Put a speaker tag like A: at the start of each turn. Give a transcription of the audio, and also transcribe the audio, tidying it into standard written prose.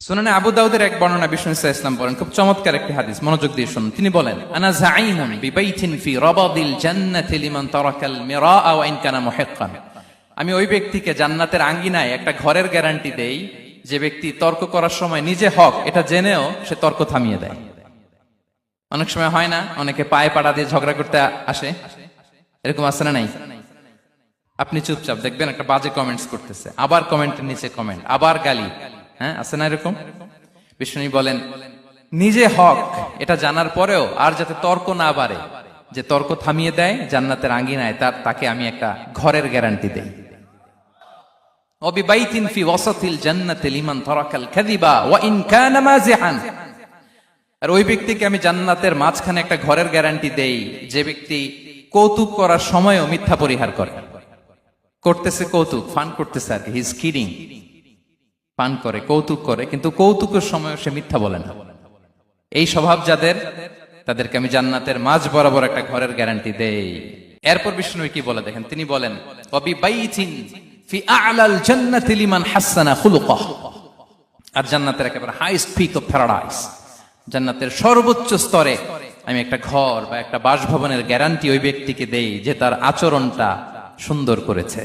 A: সুনানে আবু দাউদের এক বর্ণনা বিষ্ণু ইসলাম বলেন, খুব চমৎকার একটি হাদিস, মনোযোগ দিয়ে শুনুন। তিনি বলেন, আনা যাঈমুন বিবাইতিন ফি রাবাদিল জান্নাতি লিমান তারাকাল মিরাআ ওয়া ইন কানা মুহিক্কান। আমি ওই ব্যক্তিকে জান্নাতের আঙ্গিনায় একটা ঘরের গ্যারান্টি দেই যে ব্যক্তি তর্ক করার সময় নিজে হক এটা জেনেও সে তর্ক থামিয়ে দেয়। অনেক সময় হয় না, অনেকে পায়ে পাড়া দিয়ে ঝগড়া করতে আসে, এরকম আছে না নাই? আপনি চুপচাপ দেখবেন একটা বাজে কমেন্টস করতেছে, আবার কমেন্টের নিচে কমেন্ট, আবার গালি, হ্যাঁ আছে না এরকম? বিষ্ণু বলেন নিজে হক এটা জানার পরেও আর যাতে তর্ক না বাড়ে, যে তর্ক থামিয়ে দেয় জান্নাতের আঙ্গিনায়, তাকে আমি একটা ঘরের গ্যারান্টি দেই। ওয়াবিবাইতিন ফি ওয়াসাতিল জান্নাতি লিমান তারাকাল কাযিবা ওয়া ইন কানা মাযিহান। আর ওই ব্যক্তিকে আমি জান্নাতের মাঝখানে একটা ঘরের গ্যারান্টি দেই যে ব্যক্তি কৌতুক করার সময়ও মিথ্যা পরিহার করে। করতেছে কৌতুক, ফান করতেছে আর কি, হি ইজ কিডিং, পান করে, কৌতুক করে, কিন্তু কৌতুকের সময় সে মিথ্যা বলে না। এই স্বভাব যাদের, তাদেরকে আমি জান্নাতের মাঝ বরাবর একটা ঘরের গ্যারান্টি দেই। এরপর বিষ্ণু কি বলে দেখেন, তিনি বলেন ওয়াবিবাইতিন ফি আ'লাল জান্নাতি লিমান হাসানা খুলুকাহ। আর জান্নাতের একেবারে হাইস্ট পিক অফ প্যারাডাইস, জান্নাতের সর্বোচ্চ স্তরে আমি একটা ঘর বা একটা বাসভবনের গ্যারান্টি ওই ব্যক্তিকে দেই যে তার আচরণটা সুন্দর করেছে।